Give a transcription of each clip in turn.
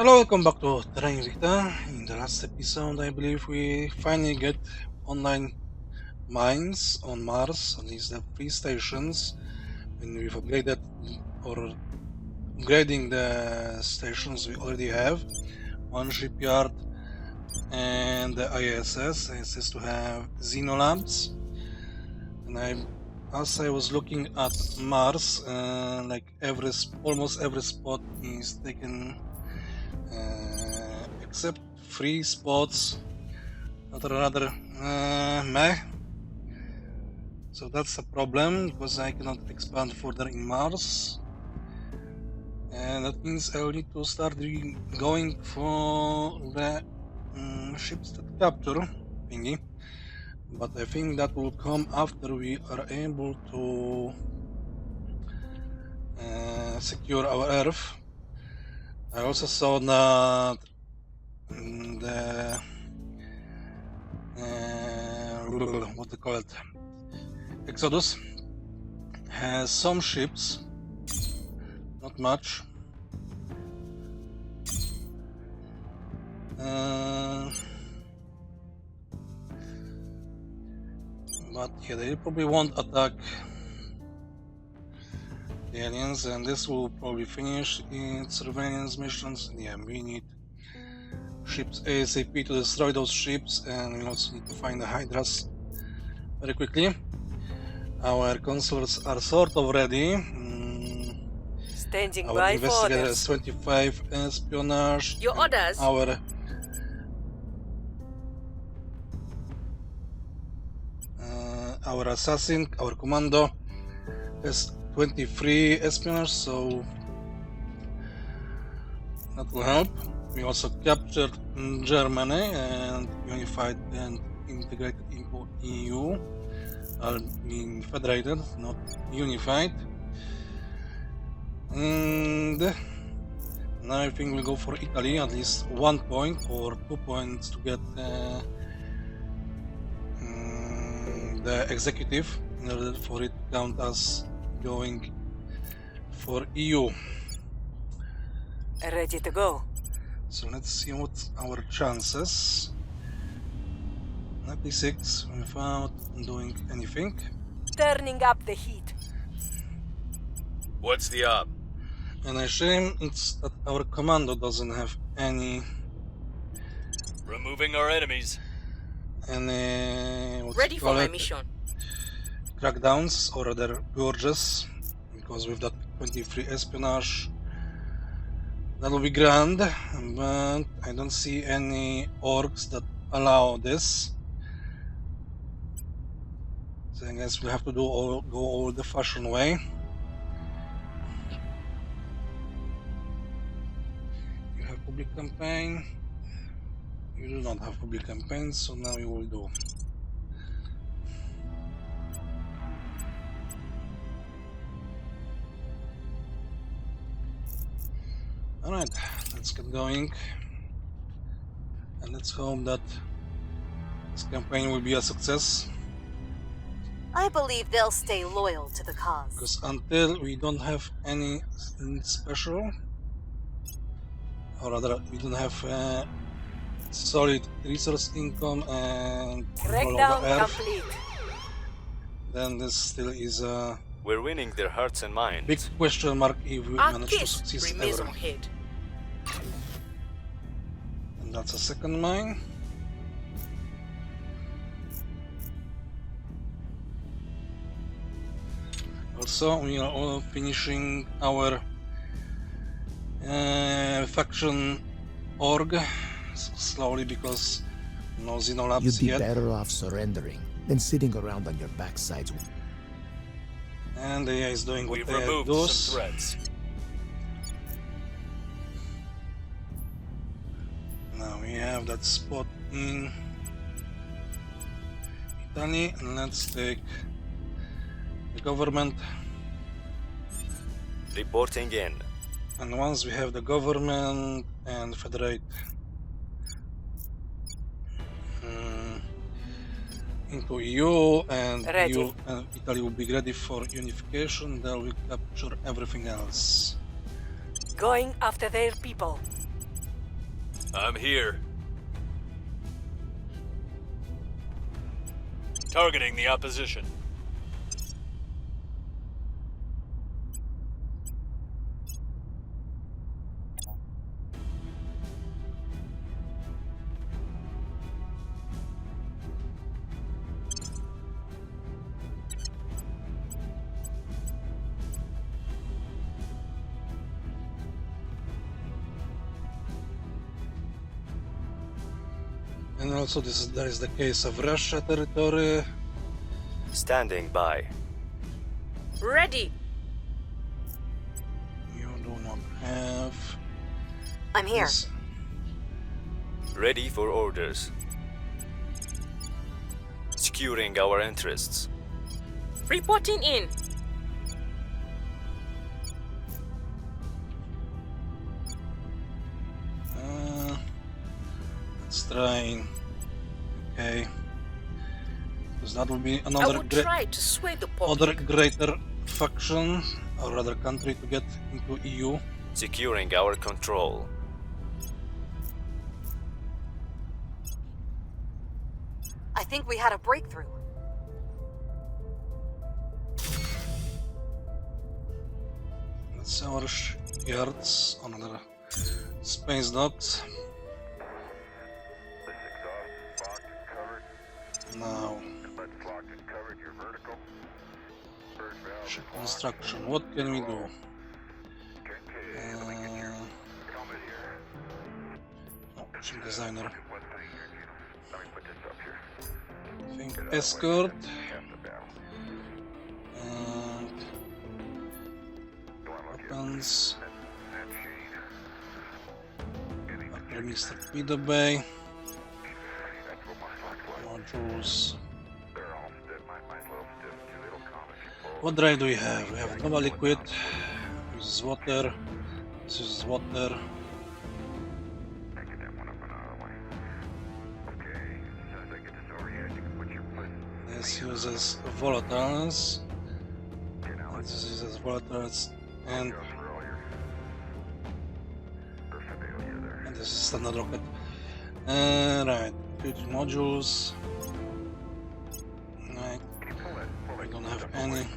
Hello, welcome back to Terra Invicta. In the last episode, I believe we finally get online mines on Mars, at least the free stations, and we've upgraded or upgrading the stations we already have. One shipyard and the ISS. ISS to have Xenolabs. And as I was looking at Mars, like almost every spot is taken. Except 3 spots that are rather meh. So that's a problem because I cannot expand further in Mars, and that means I'll need to start going for the ships that capture thingy. But I think that will come after we are able to secure our Earth. I also saw that the what they call it, Exodus has some ships, not much, but yeah, they probably won't attack the aliens, and this will probably finish its surveillance missions. Yeah, we need ships ASAP to destroy those ships, and we also need to find the Hydras very quickly. Our consoles are sort of ready. Standing Our by investigator for has 25 espionage. Your orders. Our assassin, our commando, has 23 espionage, so that will help. We also captured Germany and unified and integrated into EU. I mean federated, not unified. And now I think we'll go for Italy, at least 1 point or 2 points to get the executive in order for it to count as going for EU. Ready to go. So let's see what's our chances. 96 without doing anything. Turning up the heat. What's the up? And a shame it's that our commando doesn't have any Removing our enemies. Ready for my mission. Crackdowns, or rather purges, because with that 23 espionage that will be grand, but I don't see any orgs that allow this. So I guess we have to go all the fashion way. You have public campaign. You do not have public campaign, so now you will do. Alright, let's get going. And let's hope that this campaign will be a success. I believe they'll stay loyal to the cause. Because until we don't have anything special, or rather we don't have solid resource income and control of the Earth, Complete. then this still is a We're winning their hearts and minds. big question mark if we Our manage to kiss succeed remains ever. on head. And that's a second mine. Also, we are all finishing our faction org slowly because no Xenolabs You'd be yet. better off surrendering than sitting around on your backsides. And the AI is doing what We've the AI removed does. some threats. Now we have that spot in Italy, and let's take the government. Reporting in. And once we have the government and federate into EU, and Ready. EU and Italy will be ready for unification, then we capture everything else. Going after their people. I'm here. Targeting the opposition. And also there is the case of Russia territory. Standing by. Ready. You do not have I'm here. this. Ready for orders. Securing our interests. Reporting in. Let's try. Okay. Because that will be I another will try to sway the other public. greater faction or rather country to get into EU. Securing our control. I think we had a breakthrough. That's our yards on another space dock. Now, ship construction. What can we do? Ship designer. I think escort. And weapons. After Mr. Torpedo Bay. Modules. What drive do we have? We have global liquid. This is water. This is water. This uses volatiles. And this uses volatiles and this is standard rocket. Right, future modules. Right, we don't have any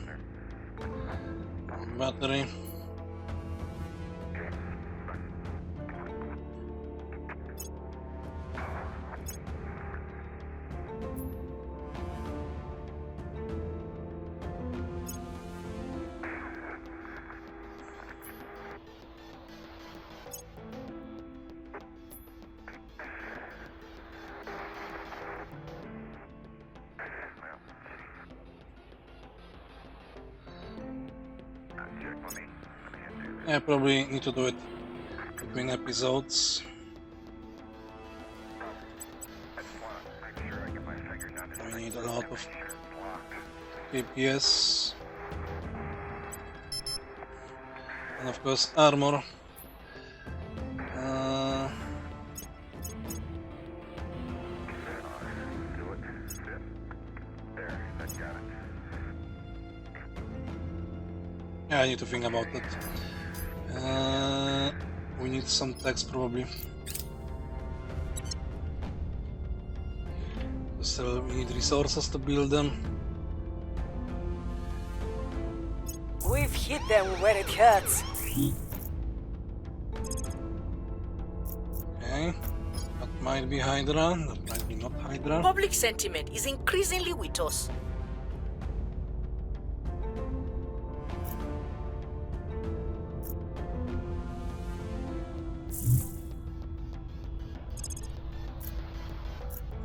battery. I probably need to do it between episodes. I need a lot of KPS and of course armor. Yeah, I need to think about that. We need some text probably. Still, we need resources to build them. We've hit them where it hurts. Okay, that might be Hydra, that might be not Hydra. Public sentiment is increasingly with us.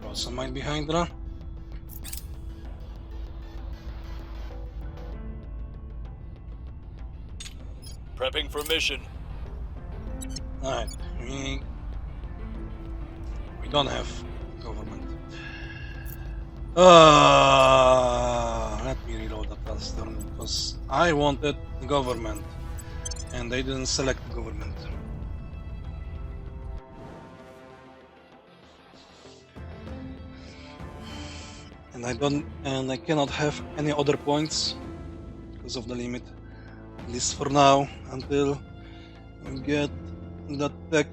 Also might be Hydra. Prepping for mission. Alright, we don't have government. Let me reload that last turn because I wanted government and they didn't select government. And I cannot have any other points because of the limit. At least for now, until we get that tech.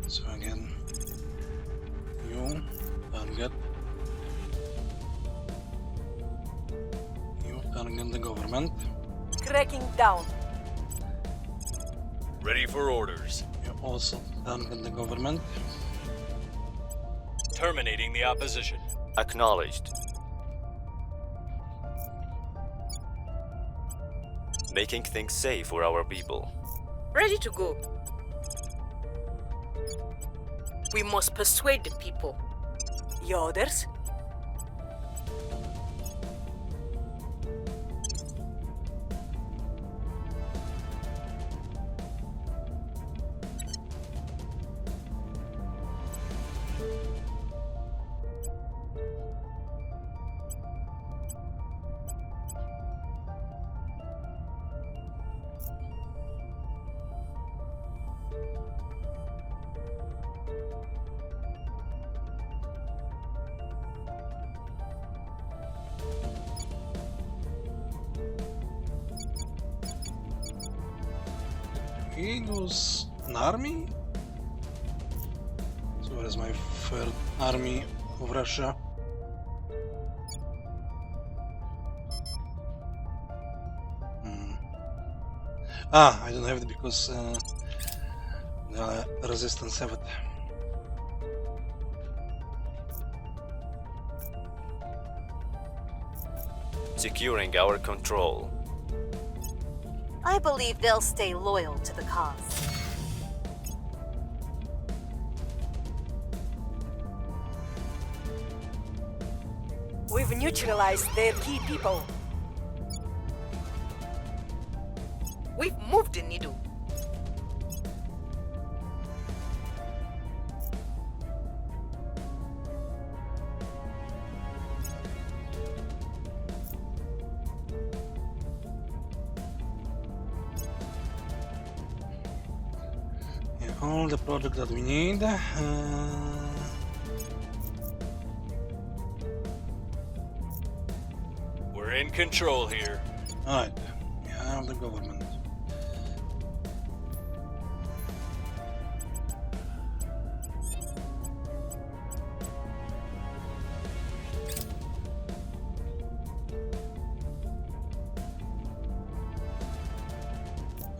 So again, you target the government. Cracking down. Ready for orders. You also target the government. Terminating the opposition. Acknowledged. Making things safe for our people. Ready to go. We must persuade the people. Your orders? He lose an army? So where is my third army of Russia? I don't have it because the resistance have it. Securing our control. I believe they'll stay loyal to the cause. We've neutralized their key people. We've moved the needle. Yeah, all the product that we need. We're in control here. Alright, we have the government.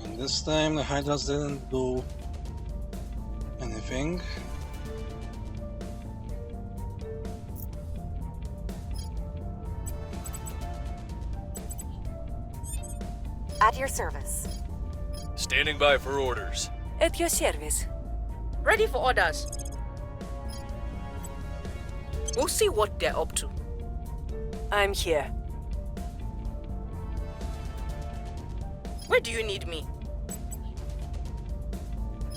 And this time the Hydras didn't do anything. At your service. Standing by for orders. At your service. Ready for orders. We'll see what they're up to. I'm here. Where do you need me?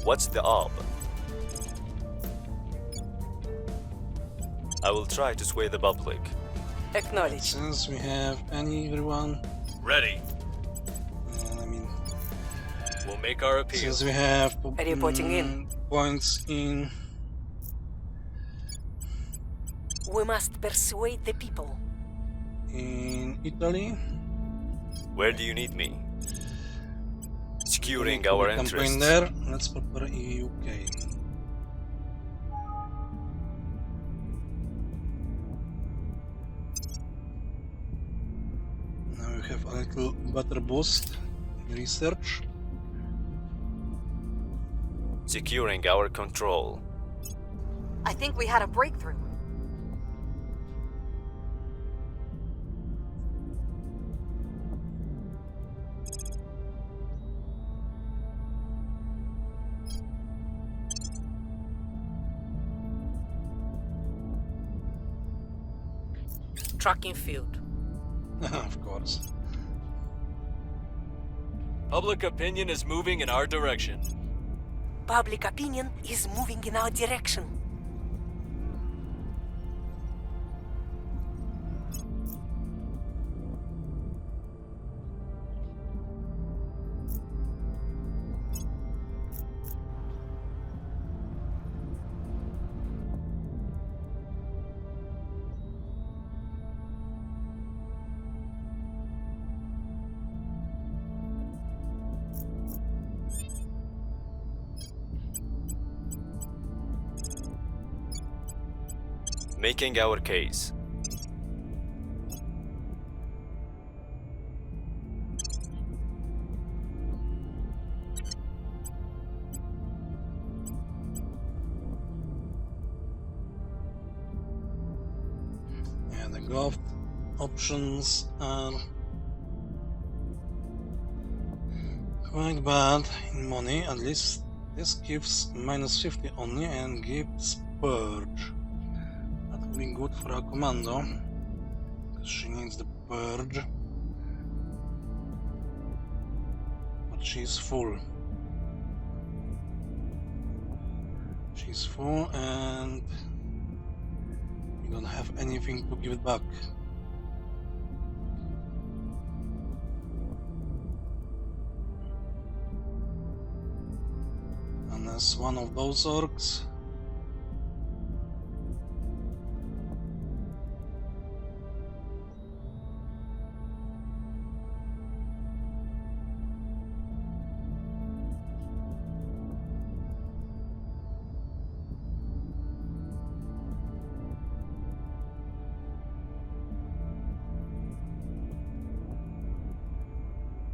What's the op? I will try to sway the public. Acknowledge. Since we have everyone, Ready. I mean, We'll make our appeal. since we have Reporting in. points in We must persuade the people. Italy, Where do you need me? Securing we our campaign interests. there. Let's prepare UK. Now we have a little better boost in research. Securing our control. I think we had a breakthrough. Tracking field. Of course. Public opinion is moving in our direction. Public opinion is moving in our direction. Making our case. Yeah, the golf options are quite bad in money. At least this gives minus 50 only and gives purge. That would be good for our commando, because she needs the purge. But she's full. She's full and we don't have anything to give it back. Unless one of those orcs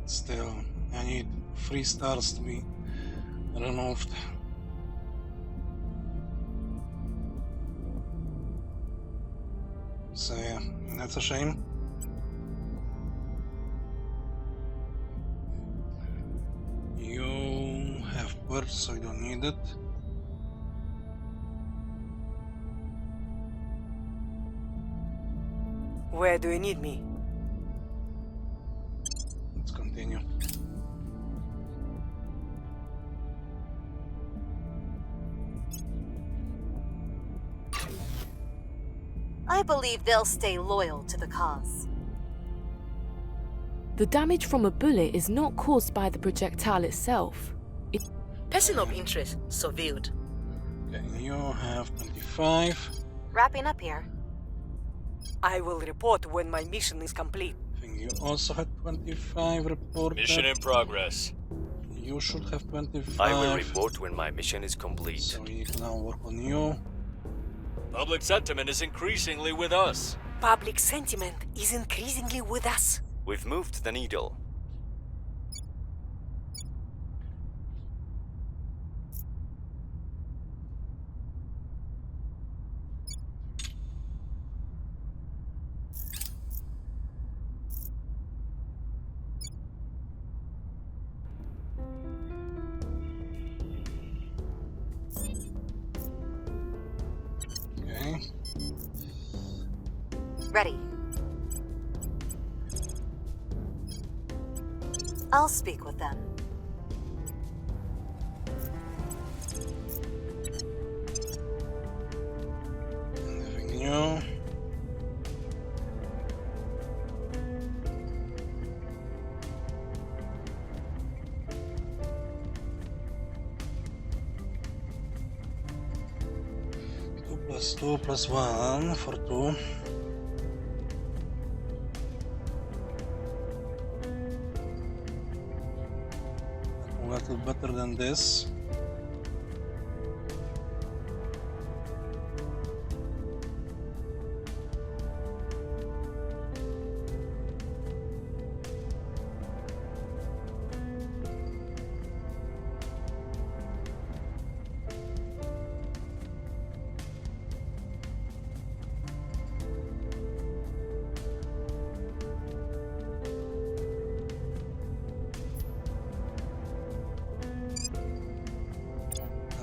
still, I need 3 stars to be removed. So yeah, that's a shame. You have purge, so you don't need it. Where do you need me? Let's continue. I believe they'll stay loyal to the cause. The damage from a bullet is not caused by the projectile itself. Person of interest surveilled. Okay, you have 25. Wrapping up here. I will report when my mission is complete. I think you also had 25 reported. Mission in progress. You should have 25. I will report when my mission is complete. So we can now work on you. Public sentiment is increasingly with us. Public sentiment is increasingly with us. We've moved the needle. Okay. Ready. I'll speak with them. Anything new? Two plus 1 for 2. A little better than this.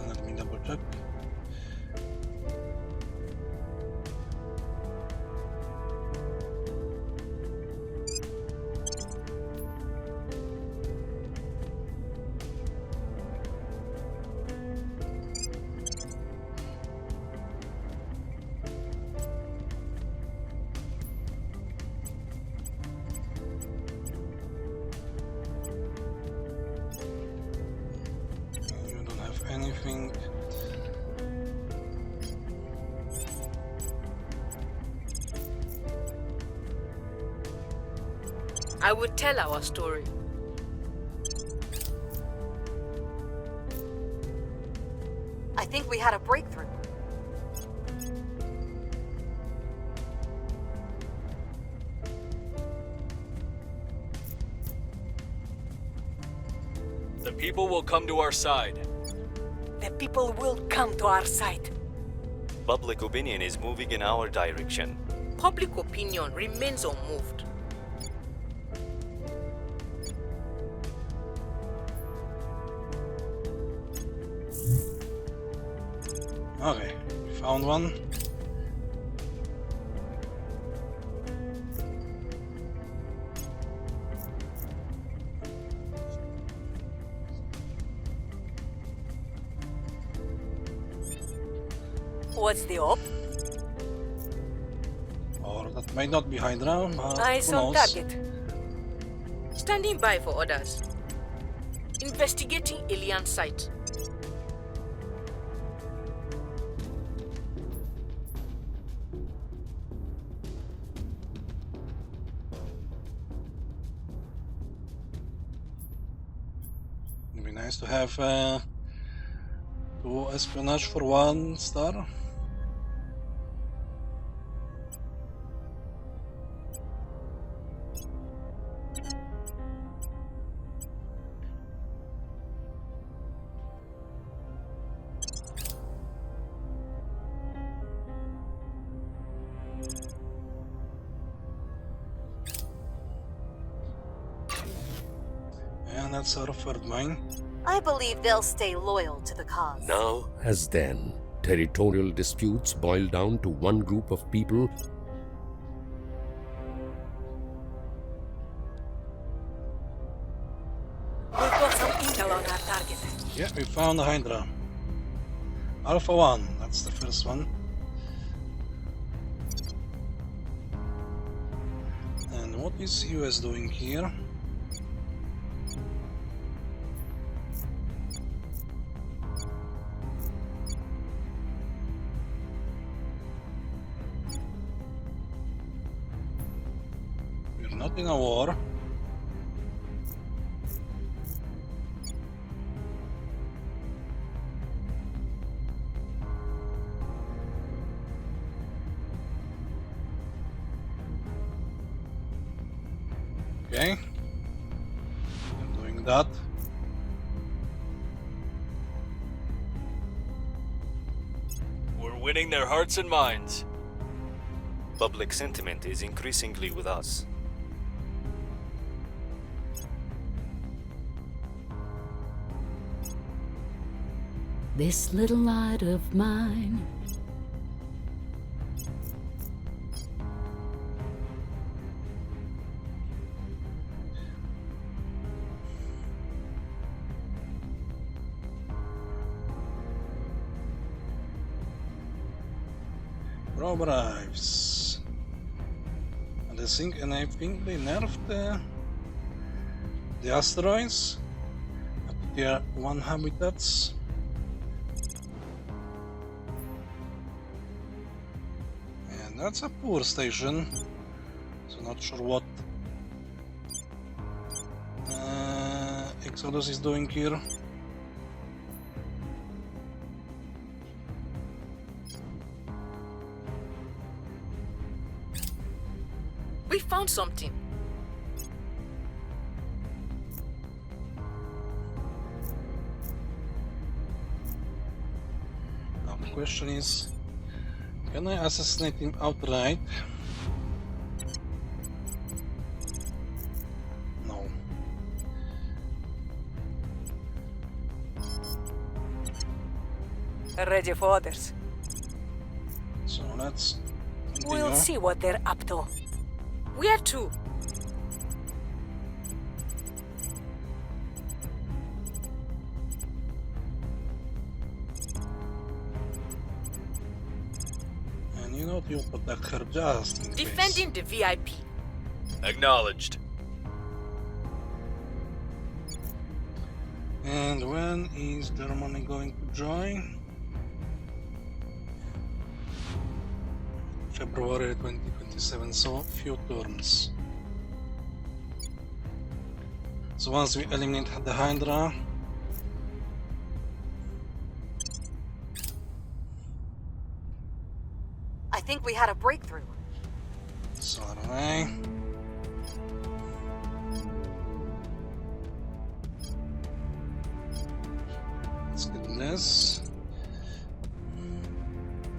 Let me double check. You don't have anything. I would tell our story. I think we had a breakthrough. The people will come to our side. The people will come to our side. Public opinion is moving in our direction. Public opinion remains unmoved. Okay, found one. What's the op? Or that might not be Hydra, but Eyes who on knows? target. Standing by for orders. Investigating alien site. It'd be nice to have 2 espionage for 1 star. And that's our 3rd mine. I believe they'll stay loyal to the cause. Now, as then, territorial disputes boil down to one group of people. We've got some intel on our target. Yeah, we found a Hydra. Alpha 1, that's the first one. And what is US doing here? We're not in a war. Okay, I'm doing that. We're winning their hearts and minds. Public sentiment is increasingly with us. This little light of mine. Probe arrives. And I think they nerfed the asteroids up to tier 1 habitats. And that's a poor station, so not sure what Exodus is doing here. We found something. Now the question is, can I assassinate him outright? No. Ready for orders. So let's continue. We'll see what they're up to. Where to? And you know you protect her just in case. Defending the VIP. Acknowledged. And when is Germany going to join? February 2027, so few turns. So once we eliminate the Hydra, I think we had a breakthrough. so anyway. this.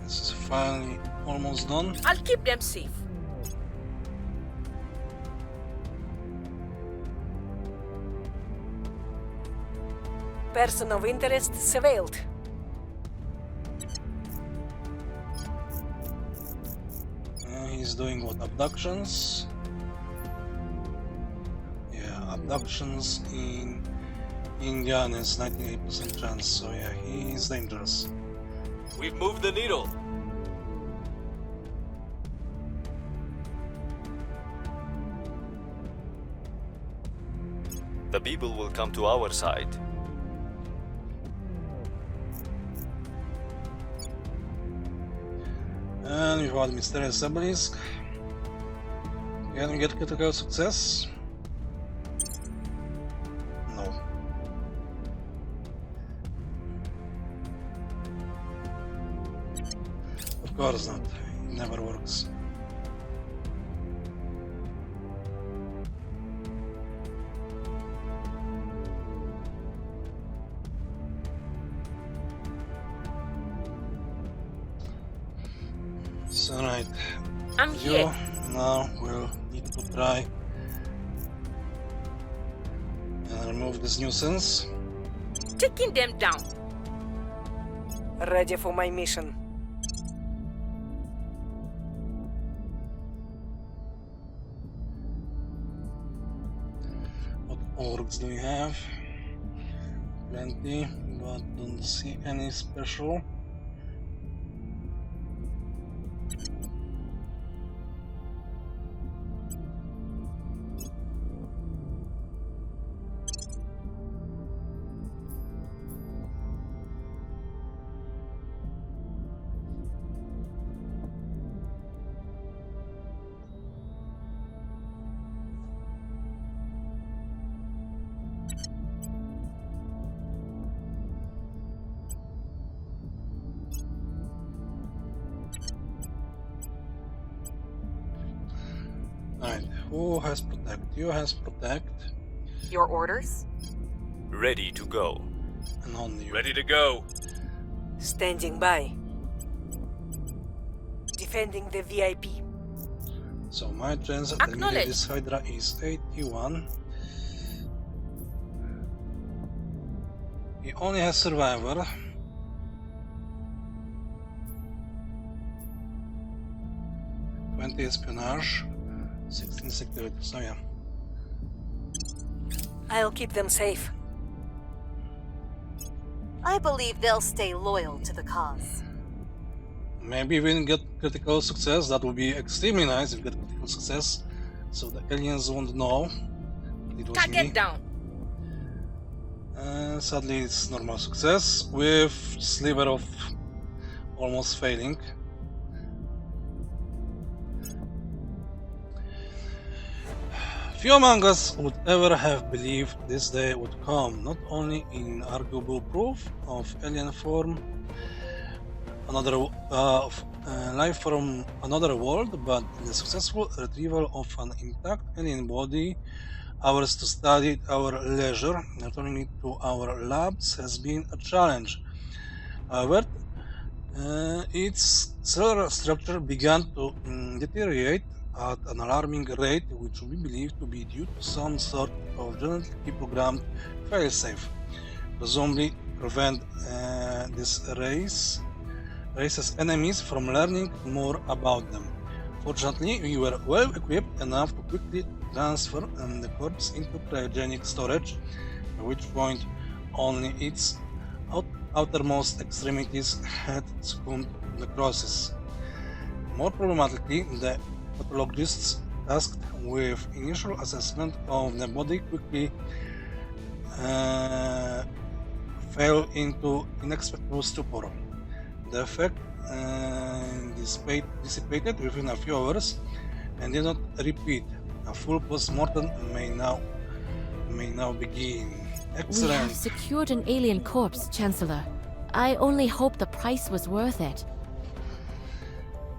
This is finally almost done. I'll keep them safe. Person of interest surveilled. He's doing what? Abductions? Yeah, abductions in India, and it's 98% chance, so yeah, he is dangerous. We've moved the needle. The people will come to our side. And we've got Mysterious Obelisk. Can we get critical success? No. Of course not. It never works. So right. I'm here. Now we'll need to try and remove this nuisance. Taking them down. Ready for my mission. What orgs do we have? Plenty, but don't see any special. Alright, who has protect? You has protect, Your orders? Ready to go. and only you. Ready to go. Standing by. Defending the VIP. So my chance at eliminating Acknowledge. this Hydra is 81. He only has Survivor. Espionage, 16 security, so yeah. I'll keep them safe. I believe they'll stay loyal to the cause. Maybe we can get critical success. That would be extremely nice if we get critical success, so the aliens won't know that it was Target me. down. Sadly, it's normal success with sliver of almost failing. Few among us would ever have believed this day would come, not only in arguable proof of alien form, another life from another world, but in the successful retrieval of an intact alien body, ours to study at our leisure. Returning it to our labs has been a challenge. However, its cellular structure began to deteriorate at an alarming rate, which we believe to be due to some sort of genetically programmed failsafe, presumably prevent this race's enemies from learning more about them. Fortunately, we were well equipped enough to quickly transfer the corpse into cryogenic storage, at which point only its outermost extremities had succumbed to necrosis. More problematically, the pathologists tasked with initial assessment of the body quickly fell into inexplicable stupor. The effect dissipated within a few hours and did not repeat. A full post-mortem may now begin. We Excellent. have secured an alien corpse, Chancellor. I only hope the price was worth it.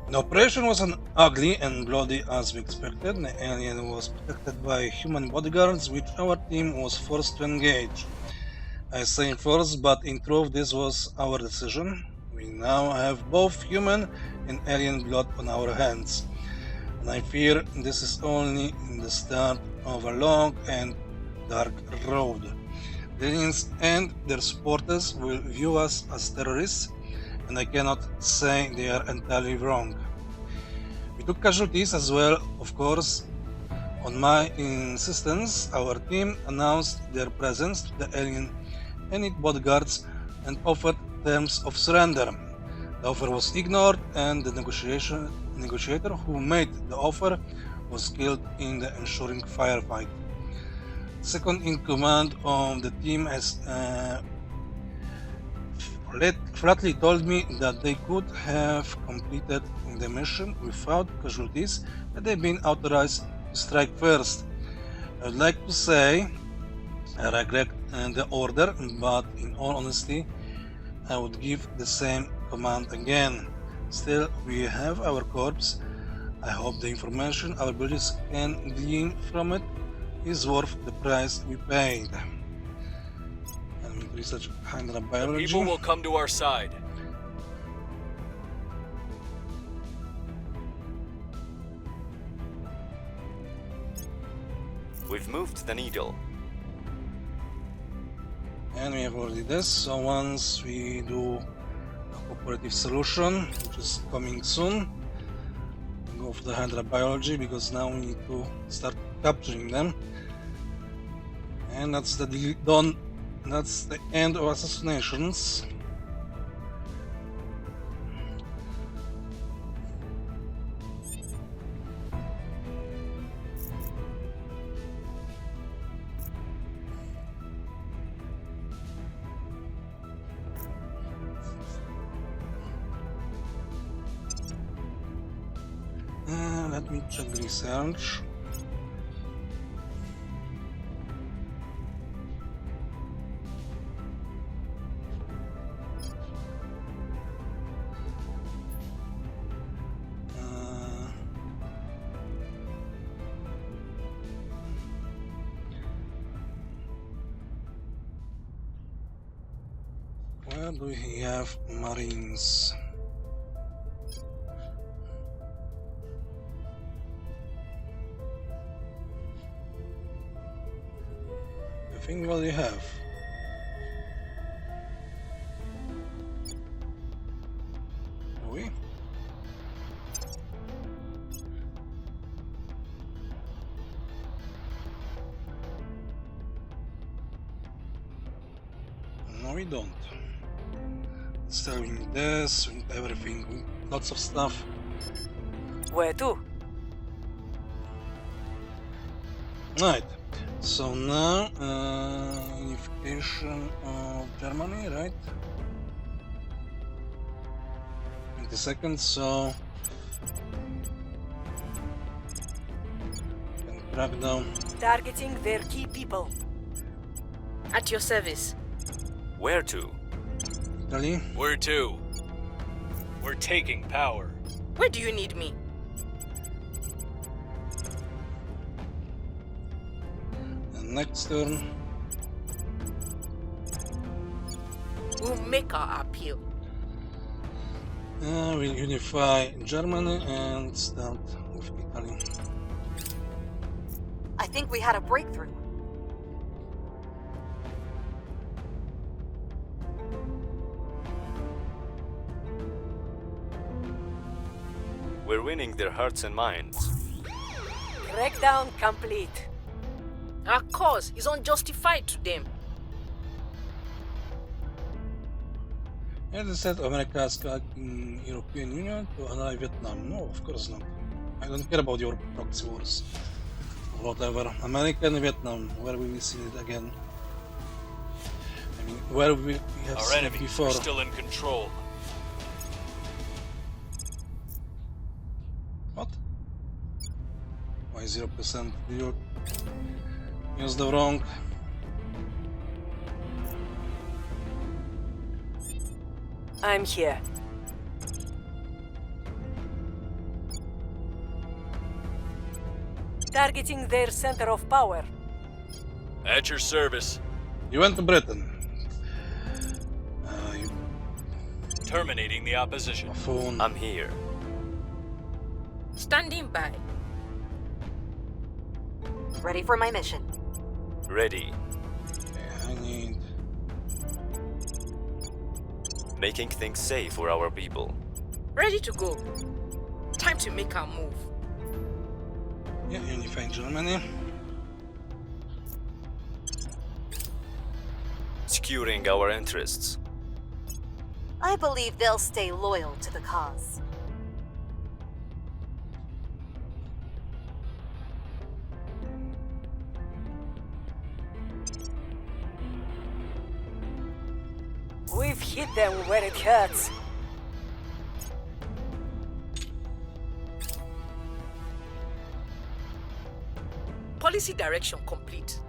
The operation was ugly and bloody as we expected. The alien was protected by human bodyguards, which our team was forced to engage. I say first, but in truth this was our decision. We now have both human and alien blood on our hands, and I fear this is only the start of a long and dark road. The aliens and their supporters will view us as terrorists, and I cannot say they are entirely wrong. We took casualties as well, of course. On my insistence, our team announced their presence to the alien and its bodyguards and offered terms of surrender. The offer was ignored, and the negotiator who made the offer was killed in the ensuing firefight. Second in command of the team has flatly told me that they could have completed the mission without casualties had they been authorized to strike first. I would like to say I regret the order, but in all honesty, I would give the same command again. Still, we have our corpse. I hope the information our bodies can glean from it is worth the price we paid. And research behind the biology. People will come to our side. We've moved the needle. And we have already this, so once we do a cooperative solution, which is coming soon, we'll go for the Hydra biology, because now we need to start capturing them. And that's the done. That's the end of assassinations. Let me check the research. Where do we have Marines? I think what do you have? Are we? No, we don't. Still we need this, we need everything, lots of stuff. Where to? Right, so now unification of Germany, right? 20 seconds, so can crack down. Targeting their key people. At your service. Where to? Italy. Where to? We're taking power. Where do you need me? And next turn, We'll make our appeal. we'll unify Germany and start with Italy. I think we had a breakthrough. We're winning their hearts and minds. Breakdown complete. Our cause is unjustified to them. As I said, America is in European Union to ally Vietnam. No, of course not. I don't care about your proxy wars. Whatever. America and Vietnam, where will we see it again? I mean, where we have Our seen it enemies before. are still in control. What? Why 0%? You use the wrong. I'm here. Targeting their center of power. At your service. You went to Britain. terminating the opposition. A phone. I'm here. Standing by. Ready for my mission. Ready. Okay, I need... Making things safe for our people. Ready to go. Time to make our move. Yeah, unify Germany. Securing our interests. I believe they'll stay loyal to the cause. We've hit them where it hurts. Policy direction complete.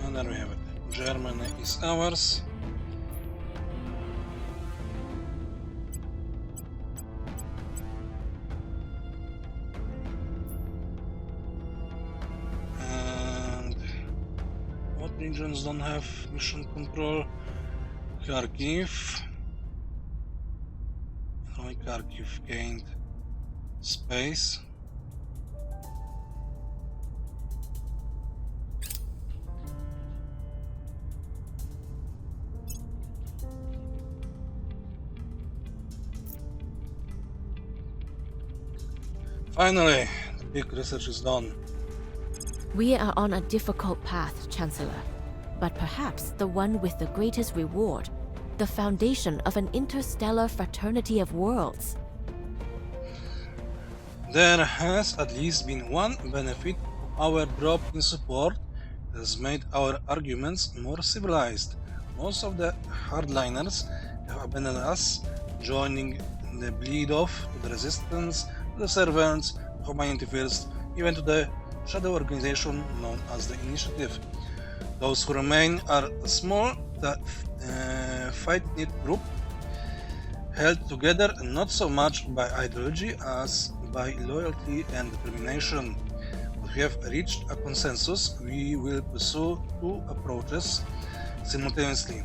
And there we have it. Germany is ours. And what regions don't have mission control? Kharkiv. Only Kharkiv gained space. Finally, the big research is done. We are on a difficult path, Chancellor, but perhaps the one with the greatest reward, the foundation of an interstellar fraternity of worlds. There has at least been one benefit of our drop in support that has made our arguments more civilized. Most of the hardliners have abandoned us, joining the bleed off to the resistance, to the servants of Humanity First, even to the shadow organization known as the Initiative. Those who remain are a small, tight-knit group, held together not so much by ideology as by loyalty and determination. But we have reached a consensus. We will pursue two approaches simultaneously.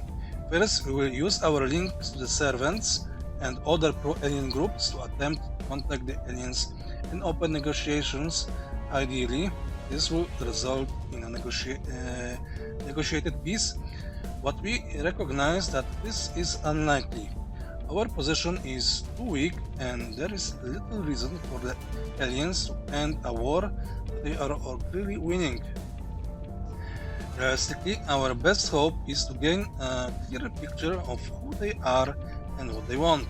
First, we will use our links to the servants and other pro-alien groups to attempt to contact the aliens in open negotiations. Ideally, this will result in a negotiated peace, but we recognize that this is unlikely. Our position is too weak, and there is little reason for the aliens to end a war they are clearly winning. Realistically, our best hope is to gain a clearer picture of who they are and what they want.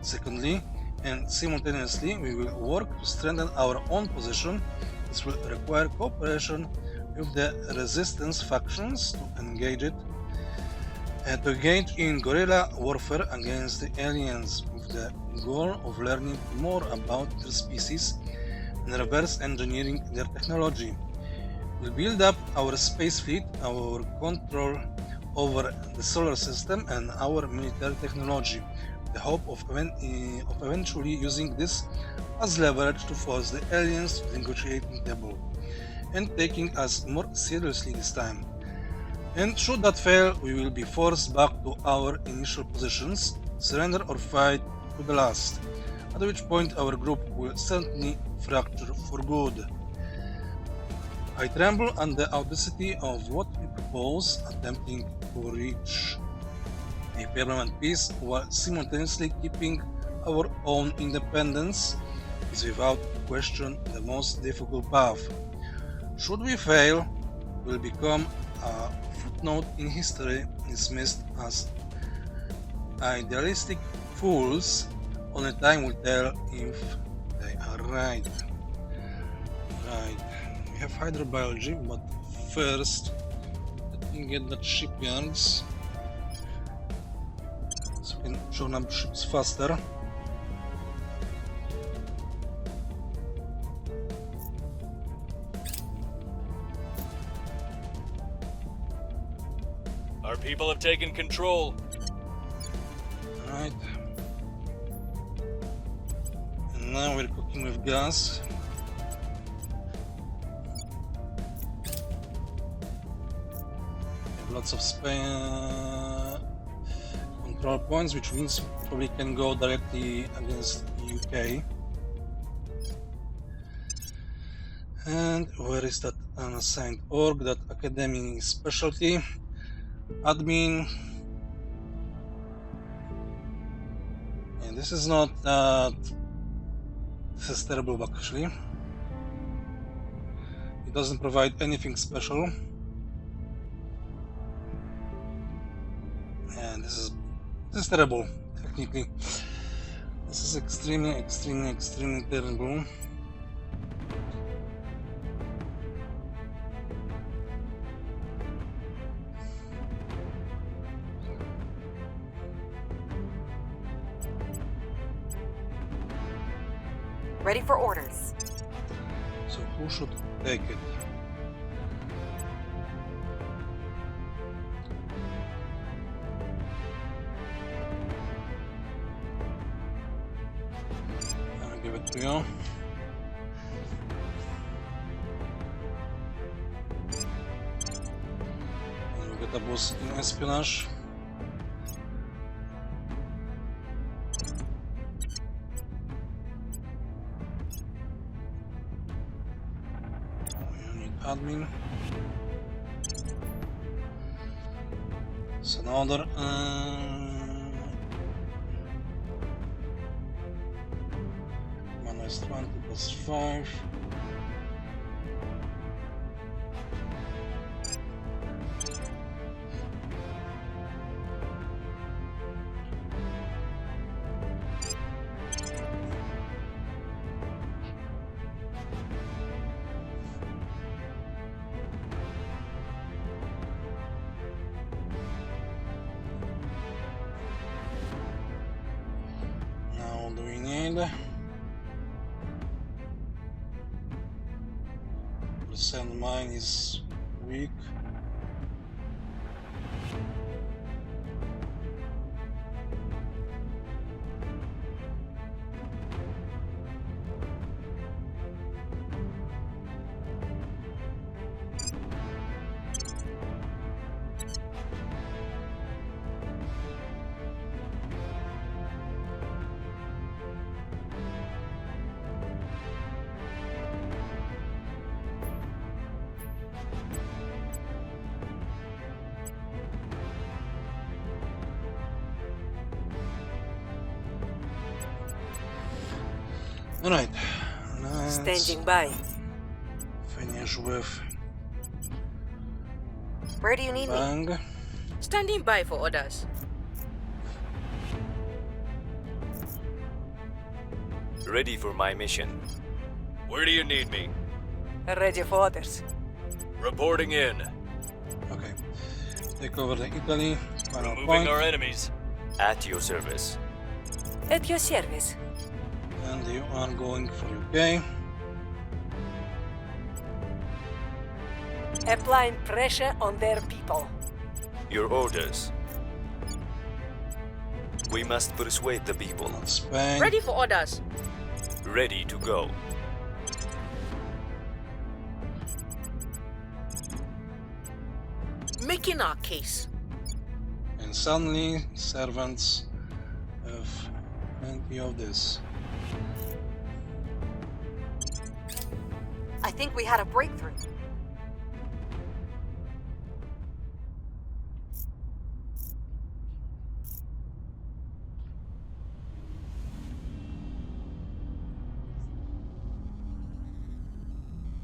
Secondly, and simultaneously, we will work to strengthen our own position. This will require cooperation with the resistance factions to engage in guerrilla warfare against the aliens, with the goal of learning more about their species and reverse engineering their technology. We'll build up our space fleet, our control over the solar system, and our military technology, with the hope of eventually using this as leverage to force the aliens to the negotiating table, and taking us more seriously this time. And should that fail, we will be forced back to our initial positions, surrender or fight to the last, at which point our group will certainly fracture for good. I tremble at the audacity of what we propose, attempting to reach a permanent peace while simultaneously keeping our own independence is without question the most difficult path. Should we fail, we'll become a footnote in history, dismissed as idealistic fools. Only time will tell if they are right. We have hydrobiology, but first let me get the shipyards so we can show up ships faster. Our people have taken control. Alright. And now we're cooking with gas. We have lots of space. control points, which means we probably can go directly against UK. And where is that unassigned org, that academy specialty? Admin. And this is not this is terrible bug actually. It doesn't provide anything special. And this is terrible, technically. This is extremely terrible. Ready for orders. So who should take it? I'll give it to you. And we'll get a boost in espionage. Admin. So another minus 20 plus 5. Do we need? Percent mine is weak. Alright, Standing by. finish with Where do you need me? bang. Standing by for orders. Ready for my mission. Where do you need me? Ready for orders. Reporting in. Okay, take over the Italy. Final Removing point. our enemies. At your service. At your service. And you are going for UK. Applying pressure on their people. Your orders. We must persuade the people. Spain. Ready for orders. Ready to go. Making our case. And suddenly, servants have plenty of this. I think we had a breakthrough.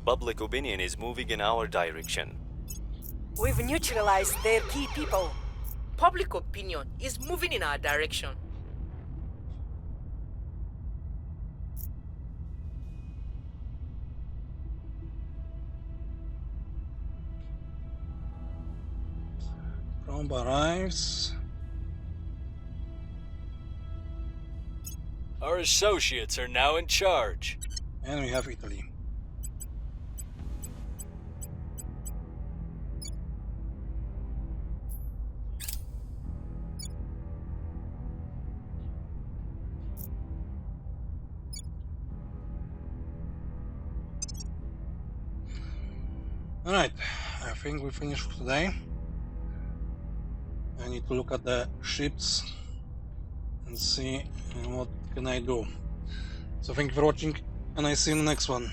Public opinion is moving in our direction. We've neutralized their key people. Public opinion is moving in our direction. Trump arrives. Our associates are now in charge. And we have Italy. Alright, I think we finished for today. I need to look at the ships and see what can I do. So thank you for watching, and I see you in the next one.